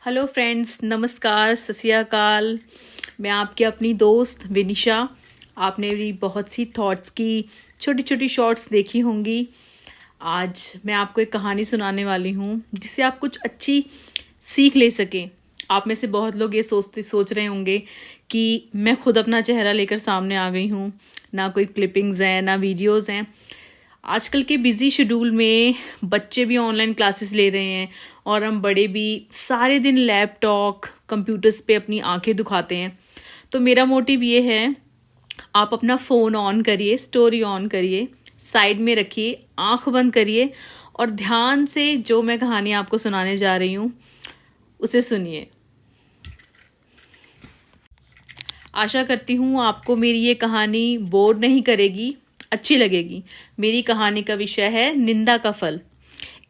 Hello friends, नमस्कार, सत श्री अकाल। मैं आपकी अपनी दोस्त विनिशा। आपने भी बहुत सी थॉट्स की छोटी छोटी शॉर्ट्स देखी होंगी। आज मैं आपको एक कहानी सुनाने वाली हूँ जिससे आप कुछ अच्छी सीख ले सकें। आप में से बहुत लोग ये सोच रहे होंगे कि मैं खुद अपना चेहरा लेकर सामने आ गई हूँ, ना कोई क्लिपिंग्स हैं ना वीडियोस हैं। आजकल के बिजी शेड्यूल में बच्चे भी ऑनलाइन क्लासेस ले रहे हैं और हम बड़े भी सारे दिन लैपटॉप कंप्यूटर्स पे अपनी आंखें दुखाते हैं। तो मेरा मोटिव ये है, आप अपना फ़ोन ऑन करिए, स्टोरी ऑन करिए, साइड में रखिए, आंख बंद करिए और ध्यान से जो मैं कहानी आपको सुनाने जा रही हूँ उसे सुनिए। आशा करती हूँ आपको मेरी ये कहानी बोर नहीं करेगी, अच्छी लगेगी। मेरी कहानी का विषय है निंदा का फल।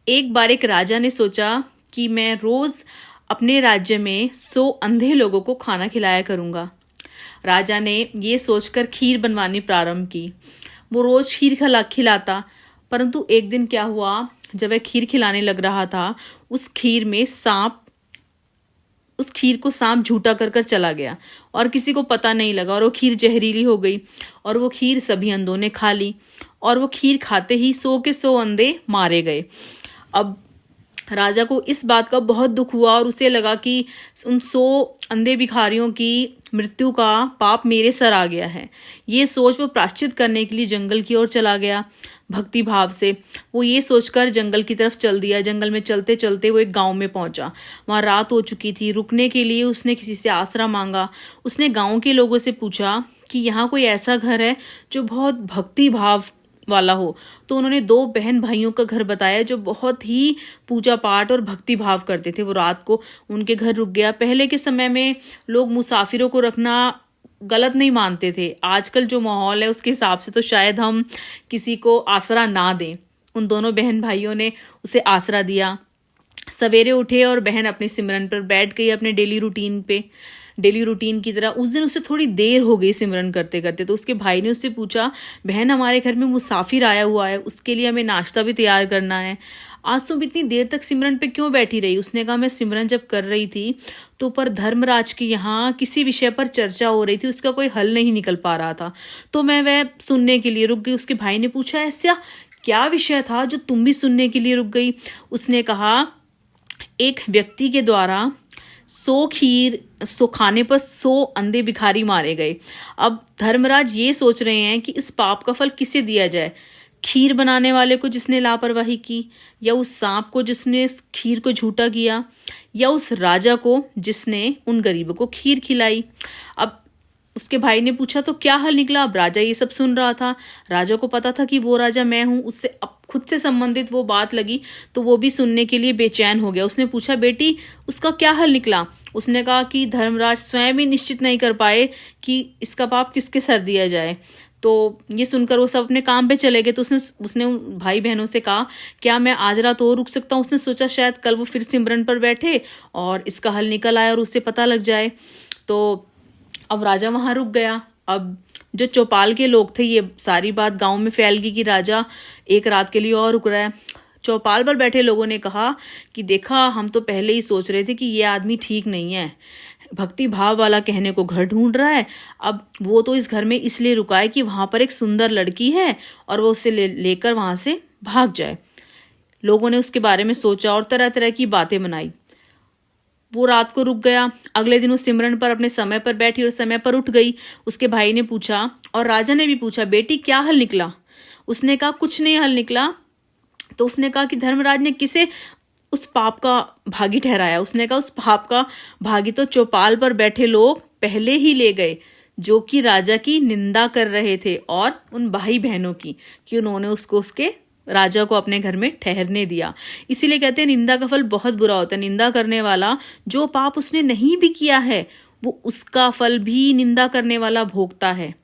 एक बार एक राजा ने सोचा कि मैं रोज अपने राज्य में 100 अंधे लोगों को खाना खिलाया करूंगा। राजा ने ये सोचकर खीर बनवानी प्रारंभ की। वो रोज खीर खिलाता, परंतु एक दिन क्या हुआ, जब वह खीर खिलाने लग रहा था, उस खीर को सांप झूठा कर चला गया और किसी को पता नहीं लगा और वो खीर जहरीली हो गई और वो खीर सभी अंधों ने खा ली और वो खीर खाते ही 100 के 100 अंधे मारे गए। अब राजा को इस बात का बहुत दुख हुआ और उसे लगा कि उन 100 अंधे भिखारियों की मृत्यु का पाप मेरे सर आ गया है। ये सोच वो प्रायश्चित करने के लिए जंगल की ओर चला गया। भक्ति भाव से वो ये सोचकर जंगल की तरफ चल दिया। जंगल में चलते चलते वो एक गांव में पहुंचा। वहां रात हो चुकी थी। रुकने के लिए उसने किसी से आसरा मांगा। उसने गांव के लोगों से पूछा कि यहाँ कोई ऐसा घर है जो बहुत भक्ति भाव वाला हो। तो उन्होंने 2 बहन भाइयों का घर बताया जो बहुत ही पूजा पाठ और भक्ति भाव करते थे। वो रात को उनके घर रुक गया। पहले के समय में लोग मुसाफिरों को रखना गलत नहीं मानते थे। आजकल जो माहौल है उसके हिसाब से तो शायद हम किसी को आसरा ना दें। उन दोनों बहन भाइयों ने उसे आसरा दिया। सवेरे उठे और बहन अपने सिमरन पर बैठ गई, अपने डेली रूटीन की तरह। उस दिन उसे थोड़ी देर हो गई सिमरन करते करते। तो उसके भाई ने उससे पूछा, बहन हमारे घर में मुसाफिर आया हुआ है, उसके लिए हमें नाश्ता भी तैयार करना है। आज तुम इतनी देर तक सिमरन पे क्यों बैठी रही? उसने कहा, मैं सिमरन जब कर रही थी तो पर धर्मराज के यहाँ किसी विषय पर चर्चा हो रही थी, उसका कोई हल नहीं निकल पा रहा था, तो मैं वह सुनने के लिए रुक गई। उसके भाई ने पूछा, ऐसा क्या विषय था जो तुम भी सुनने के लिए रुक गई? उसने कहा, एक व्यक्ति के द्वारा 100 खाने पर 100 अंधे भिखारी मारे गए। अब धर्मराज ये सोच रहे हैं कि इस पाप का फल किसे दिया जाए, खीर बनाने वाले को जिसने लापरवाही की, या उस सांप को जिसने खीर को झूठा किया, या उस राजा को जिसने उन गरीबों को खीर खिलाई। अब उसके भाई ने पूछा, तो क्या हल निकला? अब राजा ये सब सुन रहा था। राजा को पता था कि वो राजा मैं हूं। उससे अब खुद से संबंधित वो बात लगी तो वो भी सुनने के लिए बेचैन हो गया। उसने पूछा, बेटी उसका क्या हल निकला? उसने कहा कि धर्मराज स्वयं ही निश्चित नहीं कर पाए कि इसका पाप किसके सर दिया जाए। तो ये सुनकर वो सब अपने काम पे चले गए। तो उसने उन भाई बहनों से कहा, क्या मैं आज रात और रुक सकता हूँ? उसने सोचा शायद कल वो फिर सिमरन पर बैठे और इसका हल निकल आए और उससे पता लग जाए। तो अब राजा वहां रुक गया। अब जो चौपाल के लोग थे, ये सारी बात गांव में फैल गई कि राजा एक रात के लिए और रुक रहा है। चौपाल पर बैठे लोगों ने कहा कि देखा, हम तो पहले ही सोच रहे थे कि ये आदमी ठीक नहीं है, भक्ति भाव वाला कहने को घर ढूंढ रहा है। अब वो तो इस घर में इसलिए रुका है कि वहां पर एक सुंदर लड़की है और वो उसे लेकर वहां से भाग जाए। लोगों ने उसके बारे में सोचा और तरह तरह की बातें बनाई। वो रात को रुक गया। अगले दिन वो सिमरन पर अपने समय पर बैठी और समय पर उठ गई। उसके भाई ने पूछा और राजा ने भी पूछा, बेटी क्या हल निकला? उसने कहा, कुछ नहीं हल निकला। तो उसने कहा कि धर्मराज ने किसे उस पाप का भागी ठहराया? उसने कहा, उस पाप का भागी तो चौपाल पर बैठे लोग पहले ही ले गए जो कि राजा की निंदा कर रहे थे, और उन भाई बहनों की, कि उन्होंने उसके राजा को अपने घर में ठहरने दिया। इसीलिए कहते हैं निंदा का फल बहुत बुरा होता है। निंदा करने वाला जो पाप उसने नहीं भी किया है वो उसका फल भी निंदा करने वाला भोगता है।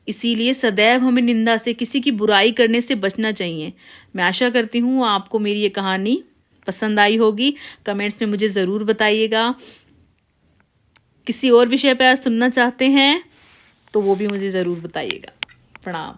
इसीलिए सदैव हमें निंदा से, किसी की बुराई करने से बचना चाहिए। मैं आशा करती हूँ आपको मेरी ये कहानी पसंद आई होगी। कमेंट्स में मुझे ज़रूर बताइएगा। किसी और विषय पर सुनना चाहते हैं तो वो भी मुझे ज़रूर बताइएगा। प्रणाम।